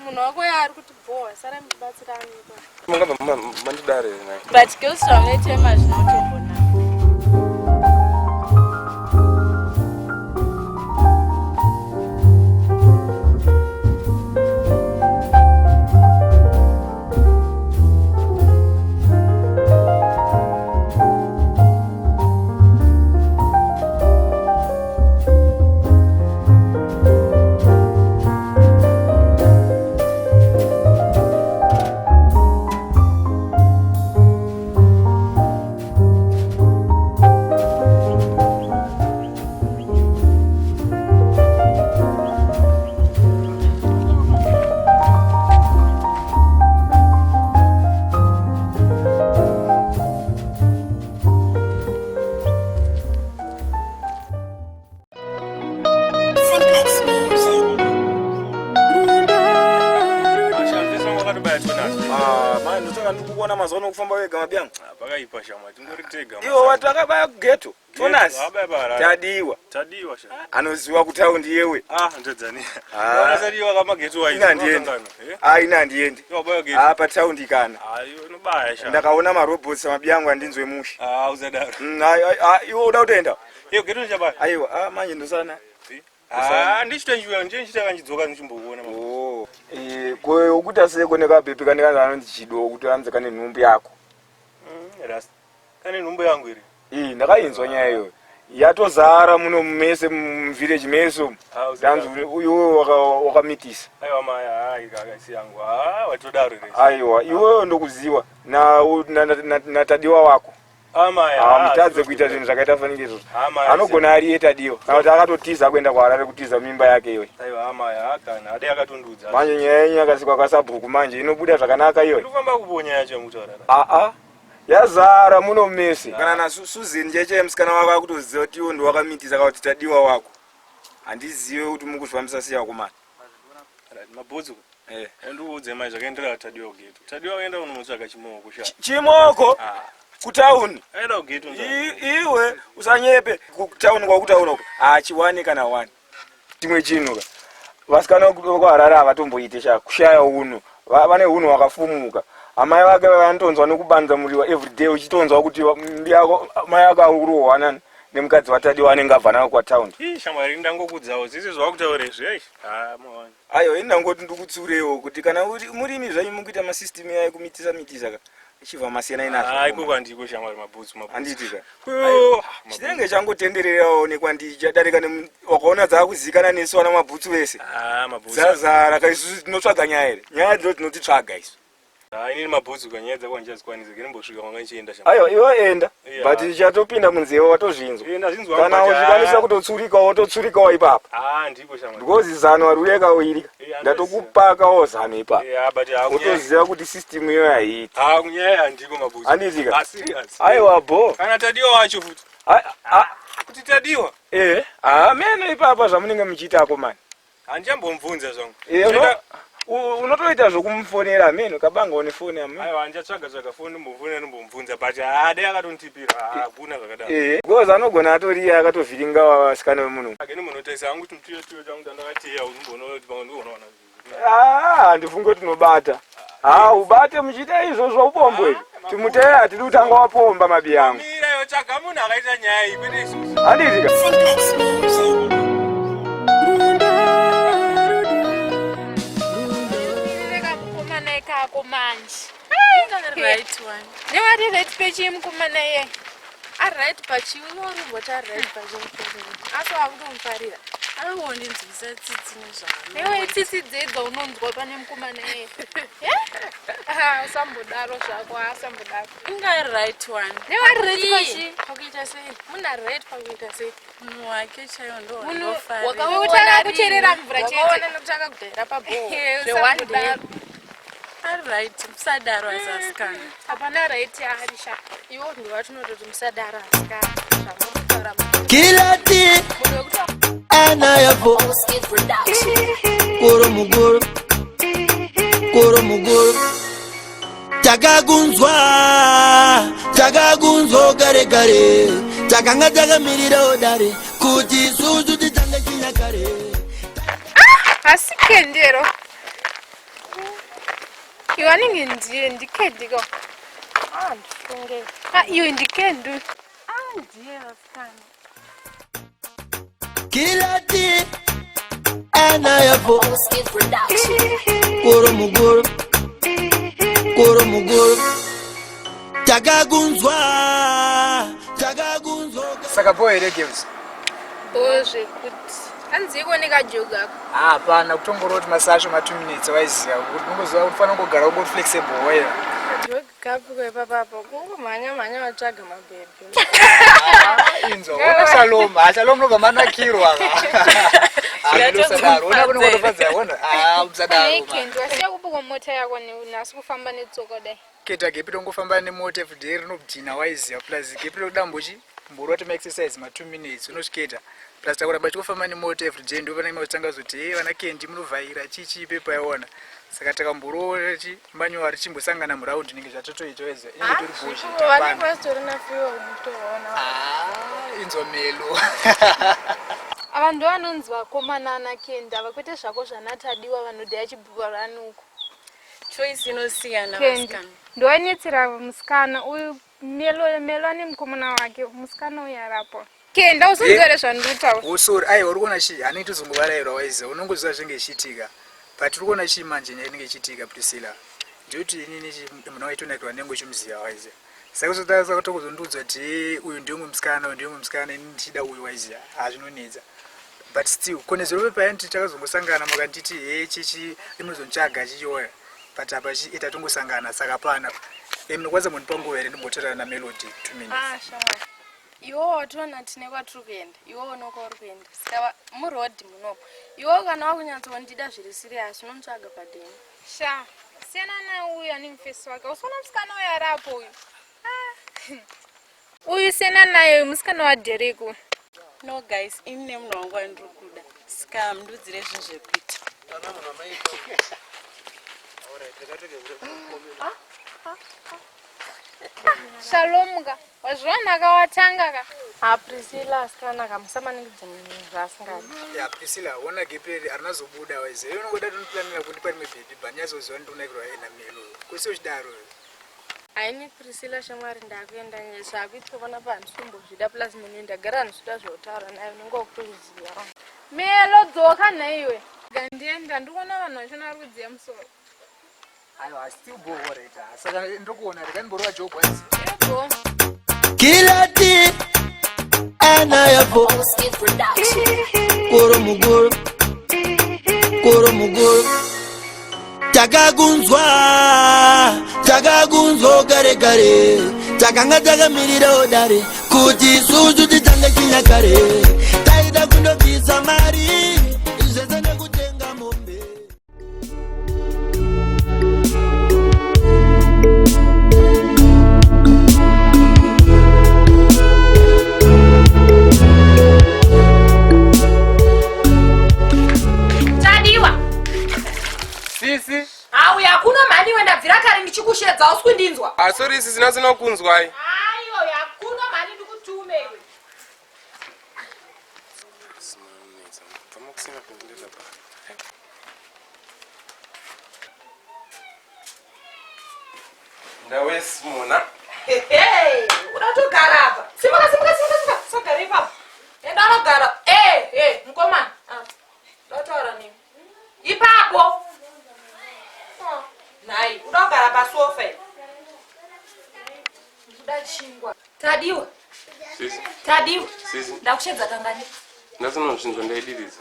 munhu wako ari kuti bhoa sara mubatsirani mandidare but girls zvavaitema zvinotombona ndikuona mazono kufamba wega mabyangu pakaipa shamwa tingoritega iwo watu akabaya kugeto tonasi tadiwa sha anoziwa kutaundi yewe ndedzani wanasadiwa kama geto wayi ina ndiende apa taundi kana nobaya sha ndakaona marobots mabyangu andinzwe mushi uzadaro iwo uda kutenda iyo geto chabaya aiwa manje ndosana ndichitenjuya njenchitaka nchidzoka nchimbokuona kwe ukuta seko nekabepi kanekana anondichido kuti anze kane nhumbu yako rasta kane nhumbu yangu iri ndakainzwa nyaya iyoyo yatozara muno mumese muvillage meso danzi iwe wakamitisa aiwa maya kakasi yangu watodaro ire aiwa iweyo ndokuziwa natadiwa wako mutadze kuita zvinhu zvakaita faningezo anogona ari yetadiwa kana kuti akatotiza kuenda kwaarare kutiza mimba yake iwe manje nyaya yenyu yakasikwa kasabhuku manje inobuda zvakanaka iwe yazara muno mese kana naSusan cheche musikana wako akutoziva kuti iwo ndowakamitisa kana kuti tadiwa wako handizive kuti mukuzvifambisa sei akomana mabhutsu ndiudze mai zvakaenderera tadiwa kugeto tadiwa waenda unomutsvaga chimoko chimoko kutauni aenda kugeto iwe usanyepe kutauni kwakutaura uko hachiwani kana wani chimwe chinhu vasikana kwarara havatomboite chako kushaya uno vane unhu hwakafumuka amai vake vanotonzwa nekubanza muriwa everyday uchitonzwa kuti mai ako aurohwanani nemukadzi vatadiwa anenge abva nako kwataundi shamwari ndangokudzawo zise zvakutaurezve aiwa indangoti ndikutsurewo kuti kana murimi zvanyu mukuita masystem yayo kumitisa ichibva masiyana inaiko andiko shamwari mabhutsu handiitika chinenge changotendererawo nekwandichadarika wakaona dzakuzikana nesu wana mabhutsu vese dzazara kaisusu tinotsvaga nyaya ere nyaya dzo tinotitsvaga isu inini mabhutsu kanyaya dzako handichazikwanisa kirimbosvika wanga ichienda aiwa iwe enda but chatopinda munzewa watozvinzwa kana uchikwanisa kutotsurikawo wototsurikawo ipapa ndiko shamwari because zano waruyeka uirika ndatokupakawo zano ipapa utoziva kuti system iyo haiiti kunyaya handiko mabhutsu handiitika aiwa bo kana tadiwa wacho futi kuti tadiwa meno ipapa zvamunenge muchiita akomani handichambomubvunza zvangu unotoita zvokumufonera meno kabanga une foni yam aiwa handichatsvaga foni ndimbomfonera ndimbomubvunza but haade akatondipira hakuna zvakadaro because anogona atoriya akatovhiringa vasikana vemunhu ageni munotaisa hangu kuti mutiyo changu tandakateya unomboona kuti pamwe ndionaona handifunge kuti unobata ubate muchiita izvozvo upombwe timuteya hatidi kutanga wapomba mabi yangu mirayo tsvaga munhu akaita nyaya iyi kwete isusu handiitika kako manje right one newari right pechi mukomana ye aright pachi unorumboti aright pachi aso akutomfarira awondinzwisa tsitsi nezvano newe tsitsi dzedzo unonzwa pane mukomana ye usambodaro zvako asambodaro inga right one newari right pachi pakuita sei muna right pakuita sei munhu wake chaiwo ndo wakaona kucherera mvura chete wakaona nekuti akagera pabhoho zvewandaro right musadaro asikana hapana right yaharisha iwo ndiwatinototi musadaro asikana zvamutaura kilati ana yavo koro mugoro koro muguru takagunzwa gare gare takanga takamirira odare kuti suzu titange chinyakare asikendero iwaningi ndiye ndikediko ndifunge iwe ndikendu ndiye vasikana kilati anayapo koro muguru takagunzwa saka boere games bozve kuti anzi kuoneka joga hapana kutongoroti masacho ma 2 minutes waiziva kuti ungoziva kuti fanira kugara ungoti flexible waiva jogapi kwepapapo kungomhanya vatsvaga mabhebhi inzwa unosaloma achaloma nobva manakirwa aosadaro ona kuti ngotofadza ona musadaro wasiya kubuka mota yako nasi kufamba netsoka dai keta gepi tongofamba nemota everyday rinobvina waiziva plus gepi tokudambochi mboroti maexercise ma 2 minutes unosviketa plus takuramba chikufamba nemota everyday ndovanai kutanga zoti vana kendi munovhaira chichi pepa yaona saka takamboroona chimbanywa richimbosangana muraundi ninge zvatotoita weza inge tori inzomelo avanhu vanonzi vakomana anakenda vakuite zvako zvanatadiwa vanodhaya chibhuka ranuko choice inosiyana vasikana ndoanetsera musikana uyu melo ane mukomana wake musikana uyu arapo kenda usonzwere zvandinotaura usori aiwa uri kuona chii hanei tozongovarairwa waiziva unongoziva zvinenge ichiitika but uri kuona chii manje nyaya inenge ichiitika Priscilla ndikuti inini munhu waitonakirwa nengo chimuziva waiziva saka kuzotasa tokuzondiudza kuti uyu ndiye umwe musikana uyu ndiye umwe musikana ini ndichida uyu waiziva hazvinonetsa but still konezero pepayani takazongosangana makanditi he chichi rinozontsvaga chichiwaya but apa chiita tongosangana saka pana munokwanisa mundipanguva here ndimbotaurana namelody 2 minutes iwo watoona tine kwatiri kuenda iwo unoko uri kuenda saka murodhi munopo iwo kana wakunyatsondida zviri siriasi unomutsvaga padeni sha siyana nauyu ane mufesi wake usiona musikana uyu arapo uyu uyu siyana naye musikana wadhereko no guys ini nemunhu wangu wandiri kuda saka mundiudzire zvinhu zvekuita Shalomga wazviwanaka watanga ka Priscilla asikanaka musamaningidze munhu zvasingadi Priscilla wona geperi arinazobuda waize unongoda tunoplanira kuti pari mebhebhi banyazoziva ndonakirwa ena melo kusi uchidaro aini Priscilla shamwari ndakuenda nezvakuitwa pana pansumbo zvida plus munhu ndagara nzvida zvotaura naye unonga kutoziva melo dzoka naiwe gandienda ndikuona vanhu vachona vari kudziya musoro aiwa still bohoreta saka ndokuona rekaniborowa jogwazi kilati anayapo koro muguru takagunzwa gare gare takanga takamirira odare kuti suzu titange chinyakare taida kundobvisa mari zvese nekutenga mombe Sisi auya hakuna mani wenda bvira kare ndichikushedza usikundinzwa asori sisi nasina kunzwai aiyo hakuna mani ndikutume iwe ndawe simona unatogara apa simuka sogara ipapo enda anogara mukomana ndotaura nini ipapo nai unogara pasofa ndoda chingwa tadiwa ndakushedza kangani ndasinozvinzwa ndaidiriza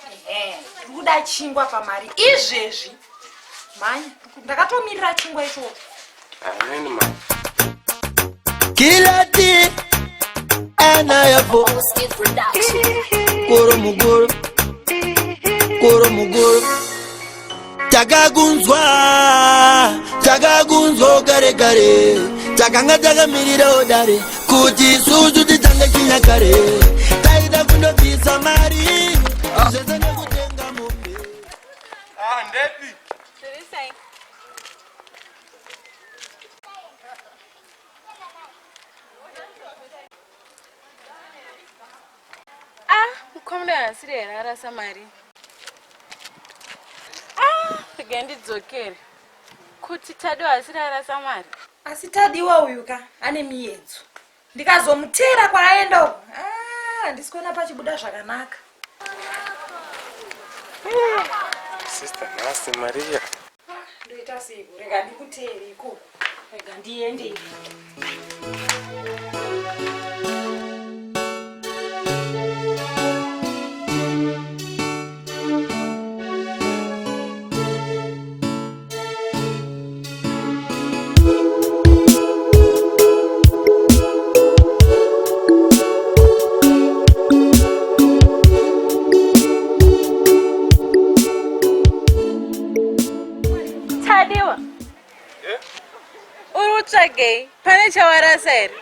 ndikuda chingwa pamari izvezvi manya ndakatomirira chingwa ichocho neni ma kilati anayapo koro muguru takagunzwa gare gare takanga takamirira odare kuti suzu titange chinyakare taida kundobvisa mari zvese nekutenga mombe ndepi asiri arasa mari. Ndidzokere. Kuti Tadiwa asiri arasa mari. Asi Tadiwa uyuka ane miyedzo. Ndikazomutera kwaenda uko. Ndisikuona pachibuda zvakanaka. Sister Nasi Maria. Ndoita sei rega ndikutere iko. Rega ndiende. Urutsvage pane chawarasa here?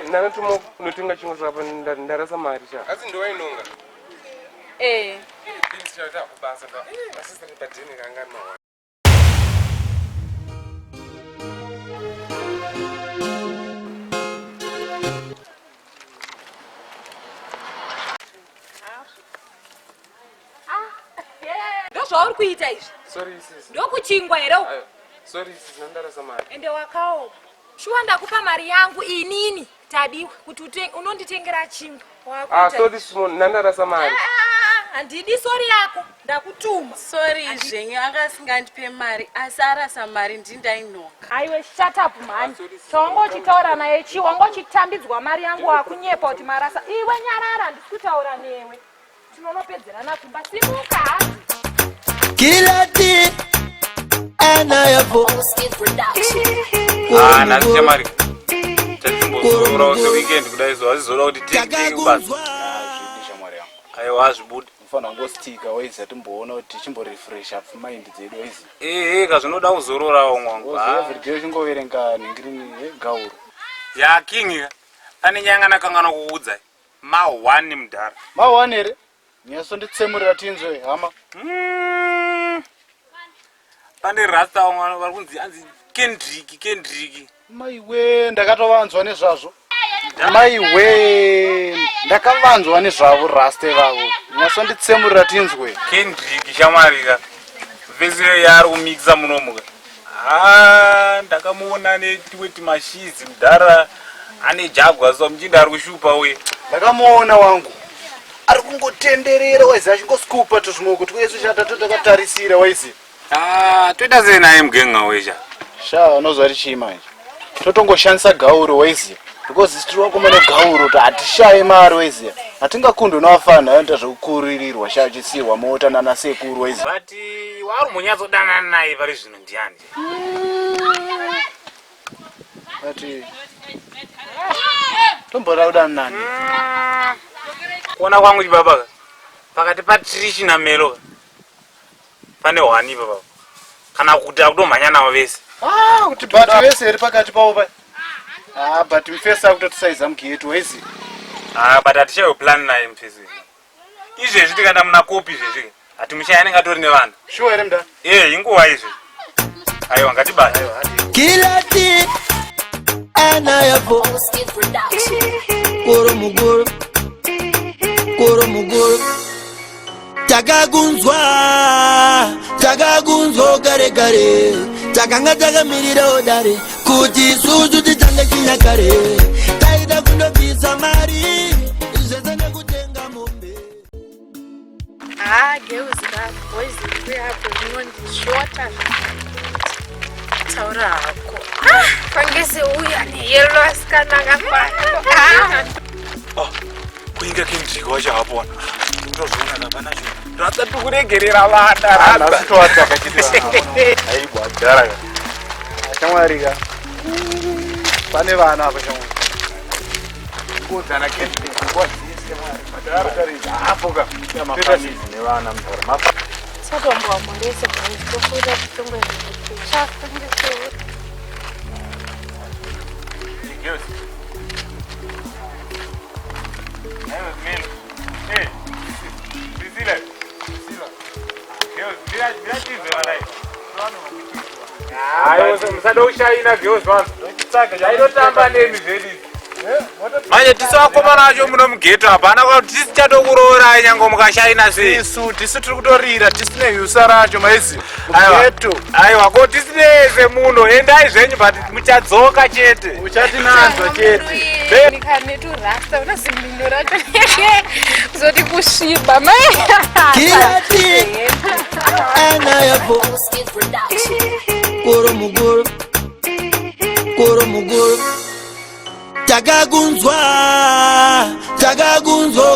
Ndakatuma kunotenga chimwe saka ndarasa mari cha. Asi ndowainonga. Ndichata kubasa da. Asista nipadeni kanga mawa. Ndozvauri kuita izvi? Sorry sis. Ndokuchingwa here uko? Sorry sis, ndarasa mari. Ende wakawo. Shuwa ndakupa mari yangu inini Tadiwa kuti unonditengera chingwa. Sorry Simon, ndarasa mari. Handidi sorry yako. Ndakutuma. Sorry zvenyu akasingandipe mari asi arasa mari ndindainoka. Aiwe shut up man. Chongochitaura naye chiwangochitambidzwa mari yangu akunyepa kuti marasa. Iwe nyarara ndikutaura newe. Tinonopedzerana kumba simuka. Kilati anayapo nasicha mari tatimbozorora use weekend kudai zo azizora kuti tikubasa aiwa azvibuda ufana ngostika waiza timboona kuti tichimborefresh up mind dzedu waiza kazvinoda kuzororawo mwangu everyday uchingoverenga ningiri gauru ya king ane nyanga nakangana kuudza ma1 mudhara ma1 here nyasonditsemurira tinzwe hama pane rasta wamwana vari kunzi anzi Kendrick maiwe ndakatovanzwa nezvazvo maiwe ndakavanzwa nezvavo raste vavo nyasonditsemurira tinzwe Kendrick shamarika vese yaari kumikisa munomuka ndakamuona netiweti mashizi mudhara ane Jaguar so mchinda ari kushupa uye ndakamuona wangu ari kungotenderera waizi achingoskupa tuzvimwe kuti kwesu chatatotakatarisa waizi toita sei naye mugenga wesha sha unozwa richii manje totongoshandisa gauro waiziya because isi tiri wakomane gauro kuti hatishaye mari waiziya hatingakundi unawafana ayoita zvekukuririrwa sha achisirwa mota nanasekuru waiziya but wari munyatsodanana naye vari zvino ndiani ati tomboda kudana nani kuona kwangu chibaba pakati patrishi namelo pane hwani baba kana kuti akutomhanya navo vese kuti bati vese iri pakati pavo pa but mufesi akutotosaiza mugetu waizi but hatichayo naye mufesi izvezvi tikaenda muna kopi izvezvi hatimuchaya anenge atori nevanhu shuwa here mudana inguva izvi aiwa ngatibata Kilati anayapo koro mugoro takagunzwa gare takanga takamirira odare kuti isusu titange chinyakare taida kundobvisa mari zvese nekutenga mombe geuzira boys riapo rinondishota taura hako kwangese uya neyelo asikanaka kuinga Kendrick wachahapona ndozvoona kapanacho rasta tikuregerera vana aibwadhara shamwarika pane vana apa shamwari kudzana Kendrick ngwadzise mwari apoka nevana mudhara satombowa murese tofuira titongo chafundisewe musada kushaina girls vanhu ainotamba nemi zvedi manje tisakomana nacho muno mugeto hapana kuti tisi chatokuroora nyange mukashaina sei tisu tiri kutorira tisine yusa racho maizi mugeto aiwa ko tisineze muno endai zvenyu but muchadzoka chete uchatinanzwa chete ndikaneturasta unazimino racho zoti kusviba Kirati anayapo Koro mugoro Tagagunzwa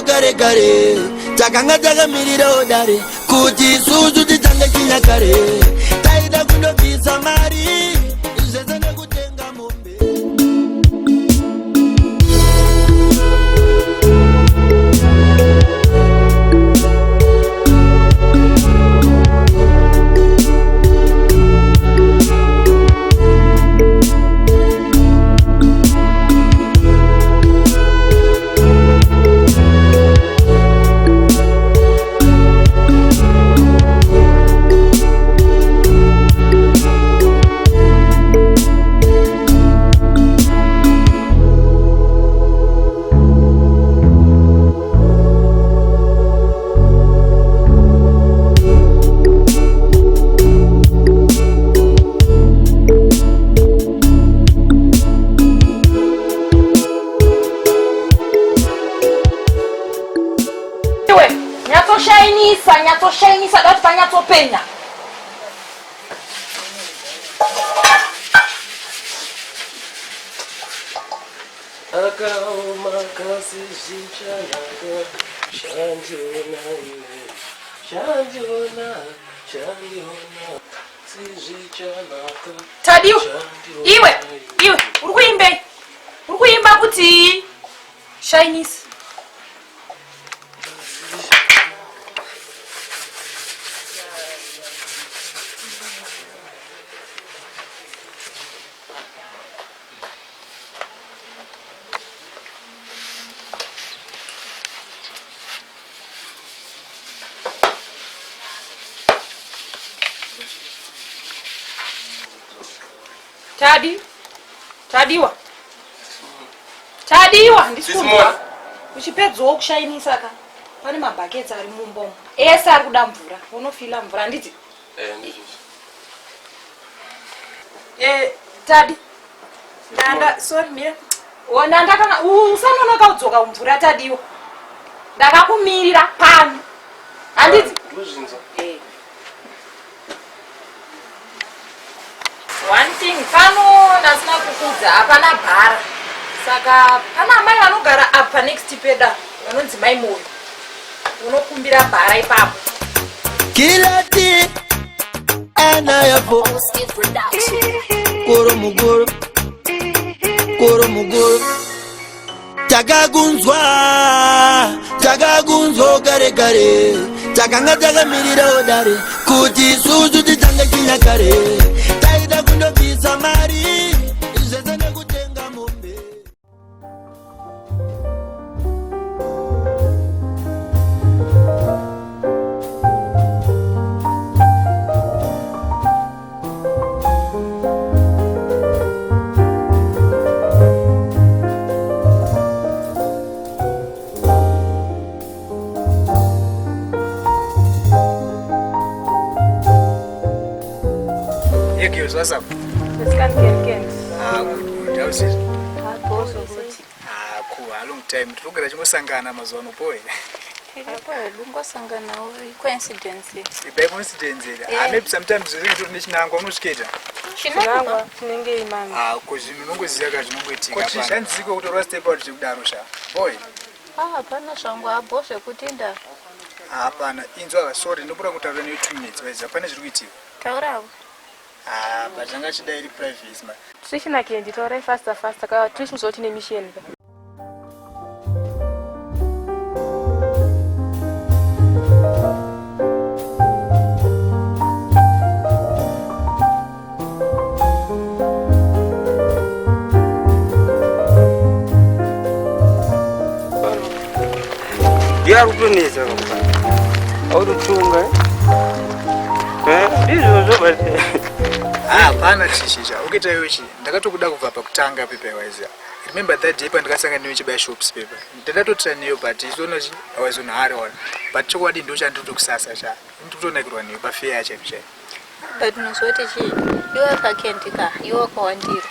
kare kare Takanga tagamirira odare Kuti suzu titange chinyakare Taida kundobvisa mari Zvese nekutenga mombe Nyatoshainisa dati panyatsopenya. Tadiu, iwe, urikuimba kuti Chinese. Tadiwa ndisikumva uchipedzawo kushainisa ka pane mabhaketi ari mumbomo ese ari kuda mvura unofila mvura nditi Tadi sorry mira ndandakana usanonoka kudzoka mvura Tadiwa ndakakumirira pano handiti one thing pano ndasina kukudza hapana bhara saka pana mai vanogara apa next peda vanonzi mai moyo unokumbira bhara ipapo Kirati anayapo Koro mugoro Tagagunzwa kare kare Takanga tagamirira odare Kuti suzu titange chinyakare Taida kundobvisa mari Zvese nekutenga mombe What's up? Cool. A long time. Tukugara chingosangana mazuano boy. Lungosangana coincidence. By coincidence. Maybe sometimes you think nechinangwa unosketa. Chinangwa chinenge imani. Kozi munongoziya ka zvinongoitika. Kuti shanziko kutora step out chekudaro sha. Boy. Hapana zvangu abhosve kutinda. Hapana, inzwa sorry ndopura kutaura ne 2 minutes waiza. Pane zviri kuitika. Taurawo. Bachanga chidairi privacy man. Tichina kendi taurai faster ka tiri kuzoti ne mission. Ya rutunisa kama. Aurutunga. Ndizvo basi. Pana chishisha. Ukita yochi ndakatokuda kubva pakutanga pepe waiza. remember that day pandakasangana newe chibai shops paper ndakatotra neyo but isona chi awazona hariona but chokwadi ndo chandoto kusasa cha ndikutonakirwa neyo pafair yacho chacho but unozoti chi iwe kakendika iwe kwandira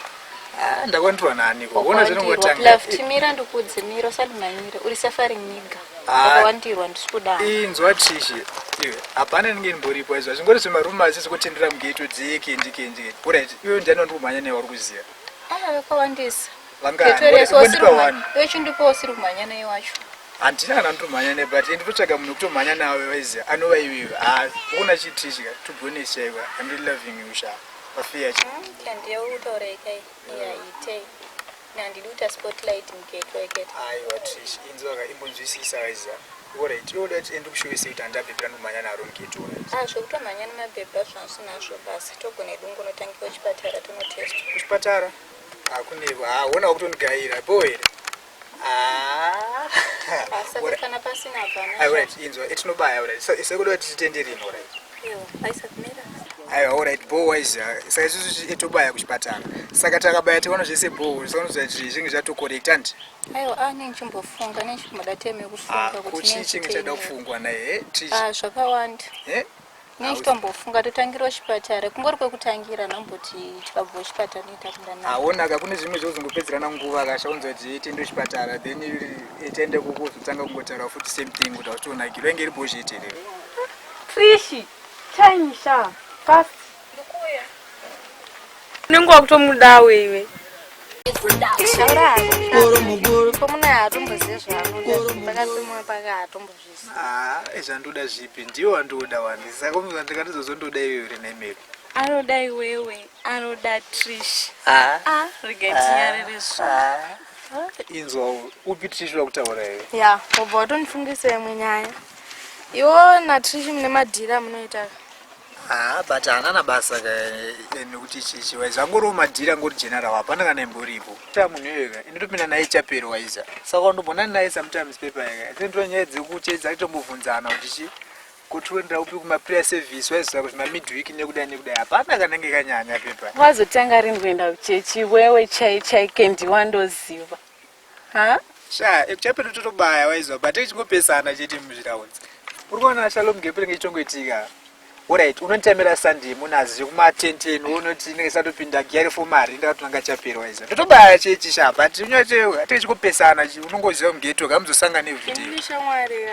ndakwandirwa nani ko ona zvinongotanga left timira ndikudzimira usadimanyira uri suffering niga akawandirwa ndisikuda inzwa tishi iwe hapana ninge ndimboripo izvo zvingori zvimaruma zvisokutendera mugeto dzikenji right iwe ndiyani wandikumhanya newe uri kuziya akawandisa iwe chindipo usiri kumhanya naye wacho handina kana nditomhanya naye but nditotsvaga munhu kutomhanya nawe waiziya anova iwewe una chitishika to be honest chaiwa I'm really loving you sha pafair cha kandiyautauraikai iyaitei nandidi kuita spotlight mugeto ekete aiwa trish inzwaka imbonzwisisa waiziya alright iwe udati endikushowisei kuti handabhebhera ndomhanya naro mugeto zvokutomhanya nemabhebha zvansinazvo basi togone dungu notangiwa kuchipatara tonotesta kuchipatara hakunevo ona kutondigayira bo here kana pasina right inzwa etinobaya right sekuda kuti titenderino right aiwa alright bo wise saka isusu etobaya kuchipatara saka takabaya tiona zvese bo saka kuti zvinge zvatocorrect andi aiwa nechimbofunga nechimoda teme kufunga kuti chinge chada kufungwa naye zvakawanda nechtombofunga totangirawo chipatara kungori kwekutangira namboti tikabva chipatara nitakundanaa aonaka kune zvimwe zvozongopedzerana nguva akashaunza kuti tiende kuchipatara then tiende kukuzotanga kungotaura futi same thing kuti autonakirwa inge iripo zvieterero Trishi chainisha fast ndikuya nengo wakutomuda wewe izvandoda zvipi ndiwo wandoda wani saka ndikatizozondoda iwewe renaimeri anoda iwewe anoda Trish regaitinyaririso inzwa upi Trish wakutaura iwe ya ubva watondifungisa imwe nyaya iwo naTrish mune madhira munoita but hanana basa nekuti chichi waizvangoriwo madhira ngori general hapana kana imboripo ta munhu iyoka indotopinda naye chapero waiza saka wandobonani naye sometimes paper yaka tindiro nyaya dzekuchedza titombobvunzana kuti kutoenda upi kumaprayer service waiziva kuti mamidweek nekudai hapana kanenge kanyanya paper wazotanga rindoenda kuchechi wewe chai kendi wandoziva chapero totobaya waiziva but tichingopesana chete muzviraudzi uri kuona Shalom ngepenge ichongoitika alright unotamira Sunday munazi kuma10 unoti ninge satopinda gear for mari ndakatonanga chapero waiza totobaya chechi shapa tinyochewe tichikupesana unongoziva mugeto kamuzosanga nevideo ndishamwari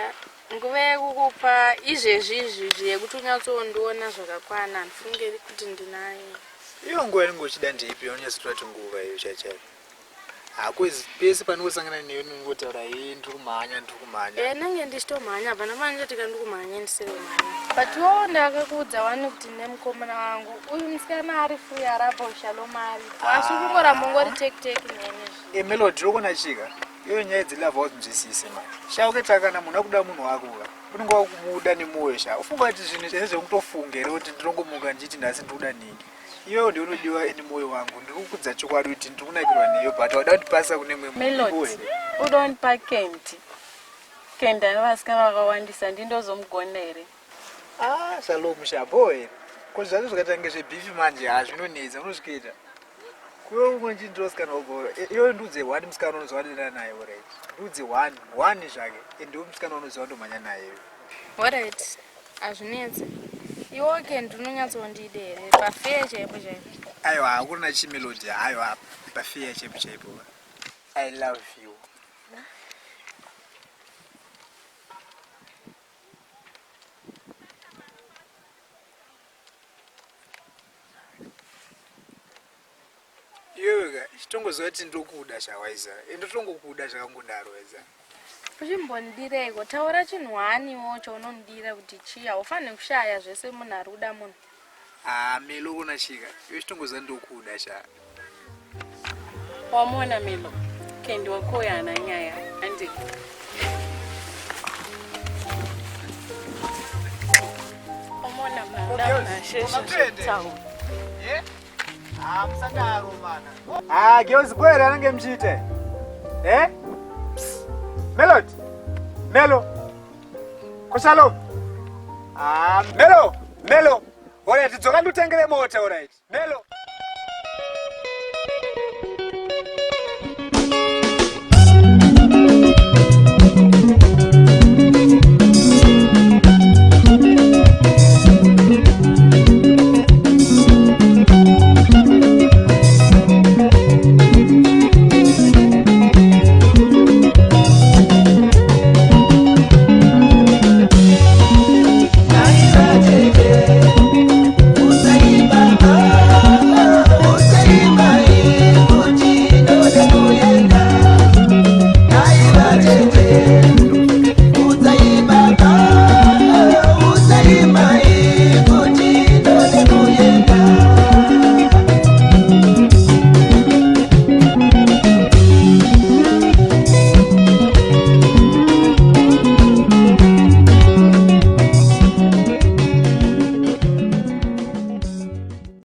nguva yekukupa izvezvizvi yekuti unyatsondiona zvakakwana ndifunge kuti ndinaye iyo nguva inongochida ndeipi unyatsototi nguva iyo chaichaiyo hakuzi pese panongosangana newe nongotaura ndirikumhanya nange ndichitomhanya hapana manje tikandikumhanya ndisiromhanya but wo ndakakuudza wani kuti nemukomana wangu uyu musikana ari free arapo Shalom ari asi kungora mongori tekiteki nene Melody rokona chika iyo nyaya dzelava wazinzwisise mani shauketaka munhu akuda munhu wako unenge wakumuda nemoyo sha ufunga kuti zvinhu zvekutofunga kuti ndirongomuka nditi nhasi ndikuda ningi iwewe ndiwe unodiwa nemoyo wangu ndiri kukudza chokwadi kuti ndiri kunakirwa neyo but wada kutipasa kune mwe Melody udondipa kendi vasikana vakawandisa ndindozomugona here Shalom shabo here kuti zvacho zvakaita zvebifi manje hazvinonetsa unozvikuita kuwe umwe ndindosikana wako iwe ndudze 1 musikana unozowadira naye right ndudze 1 zvake ndiwe musikana unozowa ndomhanya naye alright hazvinetsi iwo kendi unonyatsondida here pafair chaipo aiwa hakurina chimelody aiwa pafair chaipo I love you iyoga chitongoziva kuti ndokuda shawaiza ndotongokuda zvakangodaro waiza uchimbondireiko taura chinhu waniwo chaunondira kuti chii haufaniri kushaya zvese munhu ari kuda munhu Melo kuna chika iwe chitongoziva ndokuda sha wamona Melo kendi wakoya ana nyaya andi wamona mnadauna sheshe tsawo musakaro mana girls kwere anenge mchite Melody Melo ko Shalom Melo alright dzoka ndutengere mota alright Melo Thank you.